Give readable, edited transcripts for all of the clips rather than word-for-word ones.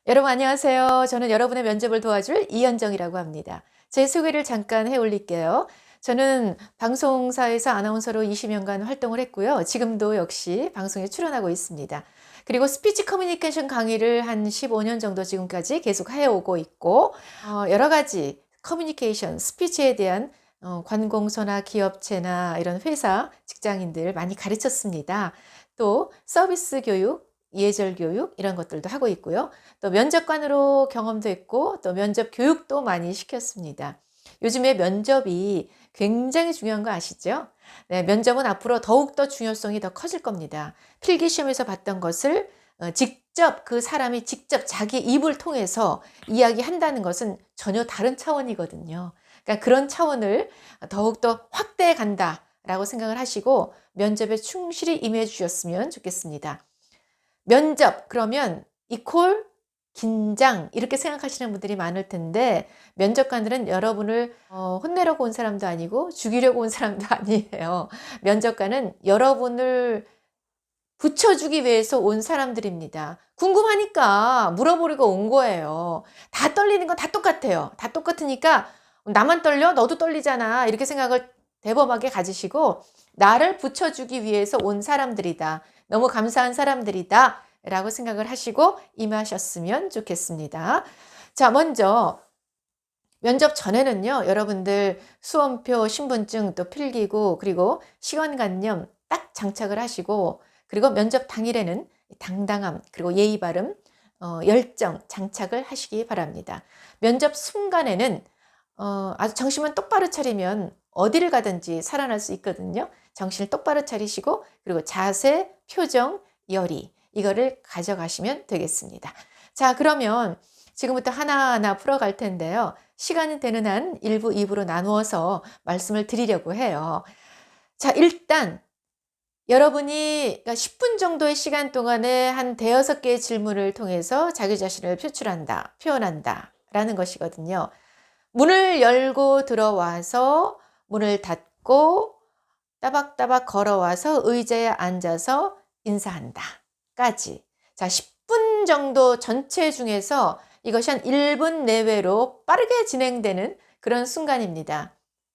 여러분 안녕하세요. 저는 여러분의 면접을 도와줄 이현정이라고 합니다. 제 소개를 잠깐 해 올릴게요. 저는 방송사에서 아나운서로 20년간 활동을 했고요. 지금도 역시 방송에 출연하고 있습니다. 그리고 스피치 커뮤니케이션 강의를 한 15년 정도 지금까지 계속 해오고 있고, 여러 가지 커뮤니케이션, 스피치에 대한 관공서나 기업체나 이런 회사, 직장인들 많이 가르쳤습니다. 또 서비스 교육, 예절 교육 이런 것들도 하고 있고요. 또 면접관으로 경험도 했고 또 면접 교육도 많이 시켰습니다. 요즘에 면접이 굉장히 중요한 거 아시죠? 네, 면접은 앞으로 더욱더 중요성이 더 커질 겁니다. 필기시험에서 봤던 것을 직접 그 사람이 직접 자기 입을 통해서 이야기한다는 것은 전혀 다른 차원이거든요. 그러니까 그런 차원을 더욱더 확대해 간다라고 생각을 하시고 면접에 충실히 임해 주셨으면 좋겠습니다. 면접 그러면 이퀄 긴장 이렇게 생각하시는 분들이 많을 텐데 면접관들은 여러분을 혼내려고 온 사람도 아니고 죽이려고 온 사람도 아니에요. 면접관은 여러분을 붙여주기 위해서 온 사람들입니다. 궁금하니까 물어보려고 온 거예요. 다 떨리는 건 다 똑같아요. 다 똑같으니까 나만 떨려? 너도 떨리잖아. 이렇게 생각을 대범하게 가지시고 나를 붙여주기 위해서 온 사람들이다. 너무 감사한 사람들이다. 라고 생각을 하시고 임하셨으면 좋겠습니다. 자, 먼저 면접 전에는요, 여러분들 수험표, 신분증, 또 필기구, 그리고 시간관념 딱 장착을 하시고, 그리고 면접 당일에는 당당함, 그리고 예의 바름, 열정 장착을 하시기 바랍니다. 면접 순간에는 아주 정신만 똑바로 차리면 어디를 가든지 살아날 수 있거든요. 정신을 똑바로 차리시고, 그리고 자세, 표정, 열의, 이거를 가져가시면 되겠습니다. 자, 그러면 지금부터 하나하나 풀어갈 텐데요. 시간이 되는 한 1부, 2부로 나누어서 말씀을 드리려고 해요. 자, 일단 여러분이 10분 정도의 시간 동안에 한 대여섯 개의 질문을 통해서 자기 자신을 표출한다, 표현한다 라는 것이거든요. 문을 열고 들어와서 문을 닫고 따박따박 걸어와서 의자에 앉아서 인사한다 까지. 자, 10분 정도 전체 중에서 이것이 한 1분 내외로 빠르게 진행되는 그런 순간입니다.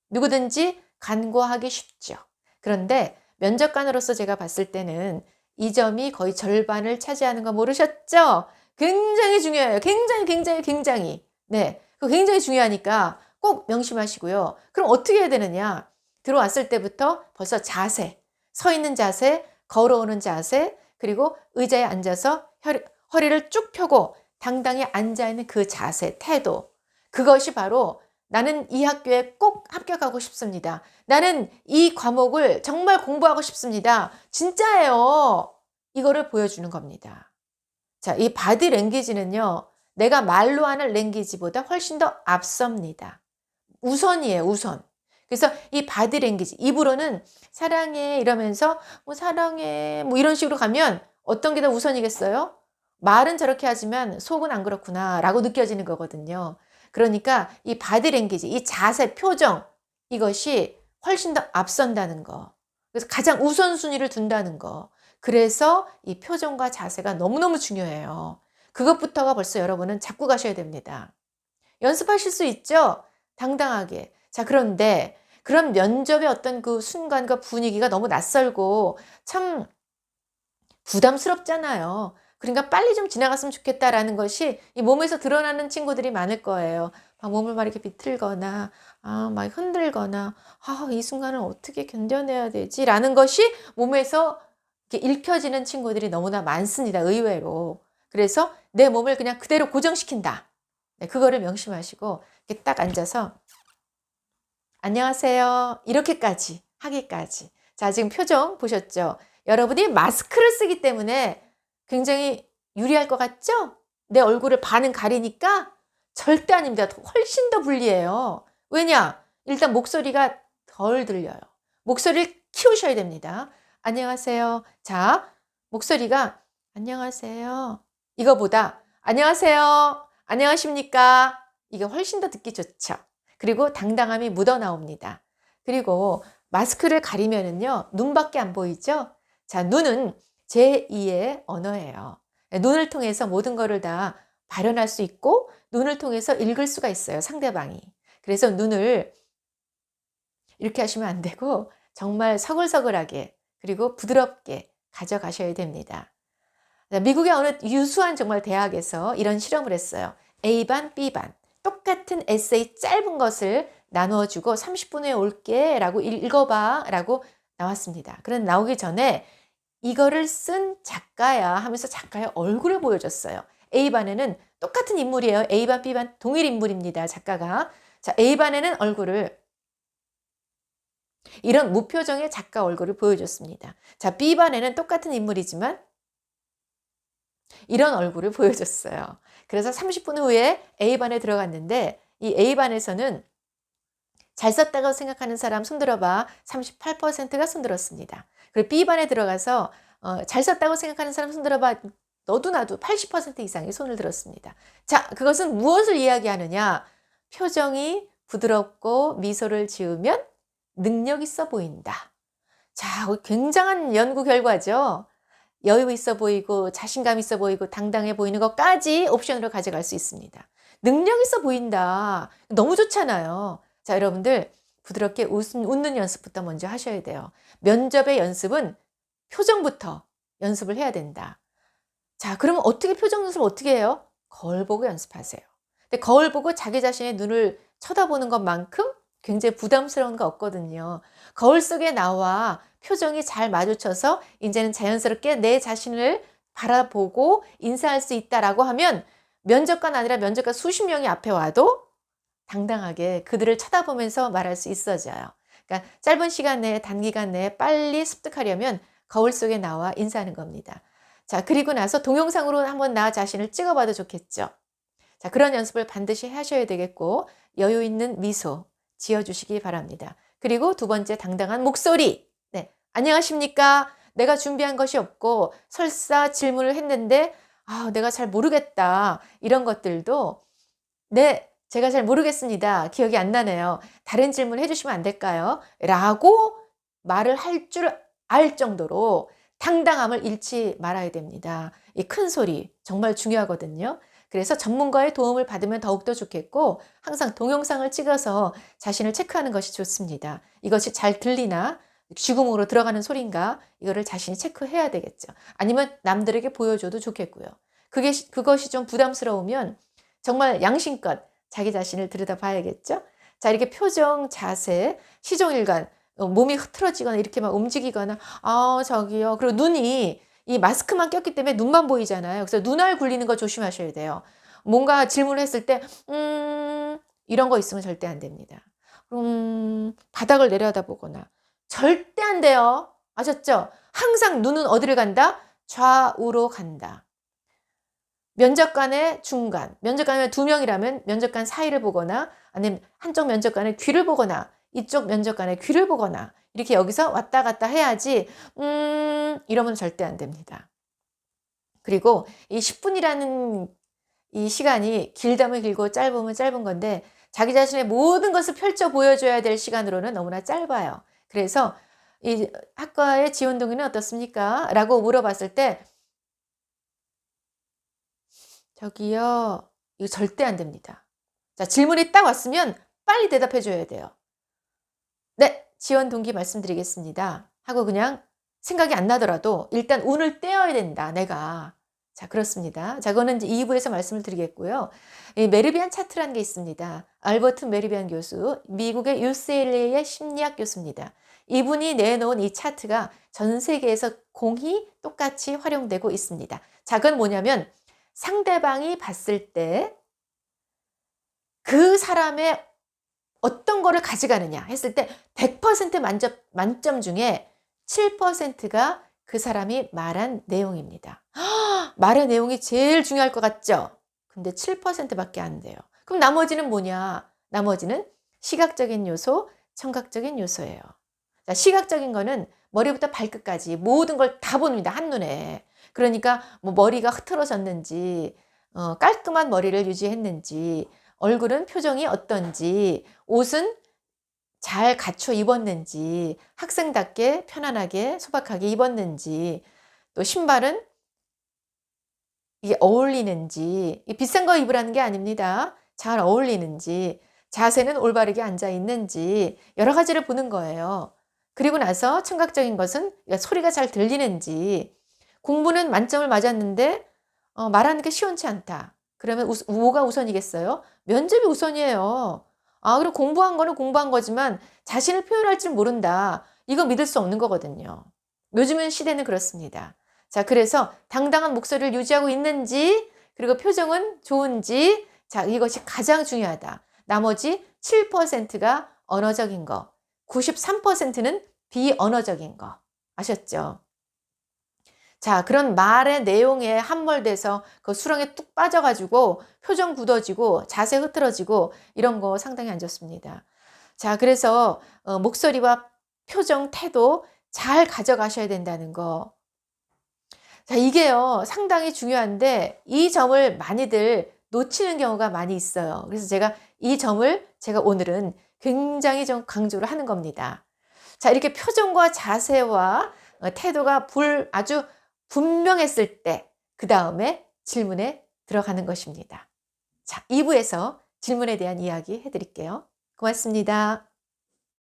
누구든지 간과하기 쉽죠. 그런데 면접관으로서 제가 봤을 때는 이 점이 거의 절반을 차지하는 거 모르셨죠? 굉장히 중요해요. 굉장히. 네. 그거 굉장히 중요하니까 꼭 명심하시고요. 그럼 어떻게 해야 되느냐? 들어왔을 때부터 벌써 자세, 서 있는 자세, 걸어오는 자세, 그리고 의자에 앉아서 허리를 쭉 펴고 당당히 앉아있는 그 자세, 태도. 그것이 바로 나는 이 학교에 꼭 합격하고 싶습니다. 나는 이 과목을 정말 공부하고 싶습니다. 진짜예요. 이거를 보여주는 겁니다. 자, 이 바디 랭귀지는요. 내가 말로 하는 랭귀지보다 훨씬 더 앞섭니다. 우선이에요, 우선. 그래서 이 바디 랭귀지, 입으로는 사랑해 이러면서 뭐 사랑해 뭐 이런 식으로 가면 어떤 게 더 우선이겠어요? 말은 저렇게 하지만 속은 안 그렇구나 라고 느껴지는 거거든요. 그러니까 이 바디 랭귀지, 이 자세, 표정 이것이 훨씬 더 앞선다는 거. 그래서 가장 우선순위를 둔다는 거. 그래서 이 표정과 자세가 너무너무 중요해요. 그것부터가 벌써 여러분은 잡고 가셔야 됩니다. 연습하실 수 있죠? 당당하게. 자, 그런데 그런 면접의 어떤 그 순간과 분위기가 너무 낯설고 참 부담스럽잖아요. 그러니까 빨리 좀 지나갔으면 좋겠다라는 것이 이 몸에서 드러나는 친구들이 많을 거예요. 막 몸을 막 이렇게 비틀거나, 막 흔들거나, 이 순간을 어떻게 견뎌내야 되지? 라는 것이 몸에서 이렇게 읽혀지는 친구들이 너무나 많습니다. 의외로. 그래서 내 몸을 그냥 그대로 고정시킨다. 네, 그거를 명심하시고 이렇게 딱 앉아서 안녕하세요. 이렇게까지 하기까지. 자, 지금 표정 보셨죠? 여러분이 마스크를 쓰기 때문에 굉장히 유리할 것 같죠? 내 얼굴을 반은 가리니까 절대 아닙니다. 훨씬 더 불리해요. 왜냐? 일단 목소리가 덜 들려요. 목소리를 키우셔야 됩니다. 안녕하세요. 자, 목소리가 안녕하세요. 이거보다 안녕하세요. 안녕하십니까? 이게 훨씬 더 듣기 좋죠. 그리고 당당함이 묻어나옵니다. 그리고 마스크를 가리면은요, 눈밖에 안 보이죠? 자, 눈은 제2의 언어예요. 눈을 통해서 모든 것을 다 발현할 수 있고 눈을 통해서 읽을 수가 있어요, 상대방이. 그래서 눈을 이렇게 하시면 안 되고 정말 서글서글하게 그리고 부드럽게 가져가셔야 됩니다. 미국의 어느 유수한 정말 대학에서 이런 실험을 했어요. A반, B반. 똑같은 에세이 짧은 것을 나누어 주고 30분 후에 올게 라고 읽어봐 라고 나왔습니다. 그런데 나오기 전에 이거를 쓴 작가야 하면서 작가의 얼굴을 보여줬어요. A반에는 똑같은 인물이에요. A반, B반 동일 인물입니다. 작가가. 자, A반에는 얼굴을 이런 무표정의 작가 얼굴을 보여줬습니다. 자, B반에는 똑같은 인물이지만 이런 얼굴을 보여줬어요. 그래서 30분 후에 A반에 들어갔는데 이 A반에서는 잘 썼다고 생각하는 사람 손들어봐. 38%가 손들었습니다. 그리고 B반에 들어가서 잘 썼다고 생각하는 사람 손들어봐. 너도 나도 80% 이상이 손을 들었습니다. 자, 그것은 무엇을 이야기하느냐? 표정이 부드럽고 미소를 지으면 능력 있어 보인다. 자, 굉장한 연구 결과죠. 여유 있어 보이고 자신감 있어 보이고 당당해 보이는 것까지 옵션으로 가져갈 수 있습니다. 능력 있어 보인다. 너무 좋잖아요. 자, 여러분들 부드럽게 웃는 연습부터 먼저 하셔야 돼요. 면접의 연습은 표정부터 연습을 해야 된다. 자, 그러면 어떻게 표정 연습을 어떻게 해요? 거울 보고 연습하세요. 근데 거울 보고 자기 자신의 눈을 쳐다보는 것만큼 굉장히 부담스러운 거 없거든요. 거울 속에 나와 표정이 잘 마주쳐서 이제는 자연스럽게 내 자신을 바라보고 인사할 수 있다라고 하면 면접관 아니라 면접관 수십 명이 앞에 와도 당당하게 그들을 쳐다보면서 말할 수 있어져요. 그러니까 짧은 시간 내에 단기간 내에 빨리 습득하려면 거울 속에 나와 인사하는 겁니다. 자, 그리고 나서 동영상으로 한번 나 자신을 찍어봐도 좋겠죠. 자, 그런 연습을 반드시 하셔야 되겠고 여유 있는 미소 지어주시기 바랍니다. 그리고 두 번째 당당한 목소리. 네, 안녕하십니까? 내가 준비한 것이 없고 설사 질문을 했는데 내가 잘 모르겠다. 이런 것들도 네, 제가 잘 모르겠습니다. 기억이 안 나네요. 다른 질문 해주시면 안 될까요? 라고 말을 할 줄 알 정도로 당당함을 잃지 말아야 됩니다. 이 큰 소리 정말 중요하거든요. 그래서 전문가의 도움을 받으면 더욱더 좋겠고 항상 동영상을 찍어서 자신을 체크하는 것이 좋습니다. 이것이 잘 들리나 쥐구멍으로 들어가는 소리인가 이거를 자신이 체크해야 되겠죠. 아니면 남들에게 보여줘도 좋겠고요. 그것이 좀 부담스러우면 정말 양심껏 자기 자신을 들여다봐야겠죠. 자, 이렇게 표정, 자세, 시종일관 몸이 흐트러지거나 이렇게 막 움직이거나 저기요. 그리고 눈이 이 마스크만 꼈기 때문에 눈만 보이잖아요. 그래서 눈알 굴리는 거 조심하셔야 돼요. 뭔가 질문을 했을 때 이런 거 있으면 절대 안 됩니다. 바닥을 내려다보거나 절대 안 돼요. 아셨죠? 항상 눈은 어디를 간다? 좌우로 간다. 면접관의 중간, 면접관에 두 명이라면 면접관 사이를 보거나 아니면 한쪽 면접관의 귀를 보거나 이쪽 면접관의 귀를 보거나 이렇게 여기서 왔다 갔다 해야지 이러면 절대 안 됩니다. 그리고 이 10분이라는 이 시간이 길다면 길고 짧으면 짧은 건데 자기 자신의 모든 것을 펼쳐 보여줘야 될 시간으로는 너무나 짧아요. 그래서 이 학과의 지원 동의는 어떻습니까? 라고 물어봤을 때 저기요, 이거 절대 안 됩니다. 자, 질문이 딱 왔으면 빨리 대답해 줘야 돼요. 네, 지원 동기 말씀드리겠습니다. 하고 그냥 생각이 안 나더라도 일단 운을 떼어야 된다, 내가. 자, 그렇습니다. 자, 그거는 이제 2부에서 말씀을 드리겠고요. 이 메르비안 차트라는 게 있습니다. 알버트 메르비안 교수, 미국의 UCLA의 심리학 교수입니다. 이분이 내놓은 이 차트가 전 세계에서 공히 똑같이 활용되고 있습니다. 자, 그건 뭐냐면 상대방이 봤을 때 그 사람의 어떤 거를 가져가느냐 했을 때 100% 만점 중에 7%가 그 사람이 말한 내용입니다. 말의 내용이 제일 중요할 것 같죠? 근데 7%밖에 안 돼요. 그럼 나머지는 뭐냐? 나머지는 시각적인 요소, 청각적인 요소예요. 자, 시각적인 거는 머리부터 발끝까지 모든 걸 다 봅니다. 한눈에. 그러니까 뭐 머리가 흐트러졌는지 깔끔한 머리를 유지했는지 얼굴은 표정이 어떤지 옷은 잘 갖춰 입었는지 학생답게 편안하게 소박하게 입었는지 또 신발은 이게 어울리는지, 이 비싼 거 입으라는 게 아닙니다. 잘 어울리는지, 자세는 올바르게 앉아 있는지 여러 가지를 보는 거예요. 그리고 나서 청각적인 것은 소리가 잘 들리는지, 공부는 만점을 맞았는데 말하는 게 시원치 않다. 그러면 뭐가 우선이겠어요? 면접이 우선이에요. 아, 그리고 공부한 거는 공부한 거지만 자신을 표현할 줄 모른다. 이거 믿을 수 없는 거거든요. 요즘은 시대는 그렇습니다. 자, 그래서 당당한 목소리를 유지하고 있는지, 그리고 표정은 좋은지, 자, 이것이 가장 중요하다. 나머지 7%가 언어적인 거, 93%는 비언어적인 거. 아셨죠? 자, 그런 말의 내용에 함몰돼서 그 수렁에 뚝 빠져가지고 표정 굳어지고 자세 흐트러지고 이런 거 상당히 안 좋습니다. 자, 그래서 목소리와 표정, 태도 잘 가져가셔야 된다는 거. 자, 이게요, 상당히 중요한데 이 점을 많이들 놓치는 경우가 많이 있어요. 그래서 제가 이 점을 제가 오늘은 굉장히 좀 강조를 하는 겁니다. 자, 이렇게 표정과 자세와 태도가 아주 분명했을 때, 그 다음에 질문에 들어가는 것입니다. 자, 2부에서 질문에 대한 이야기 해드릴게요. 고맙습니다.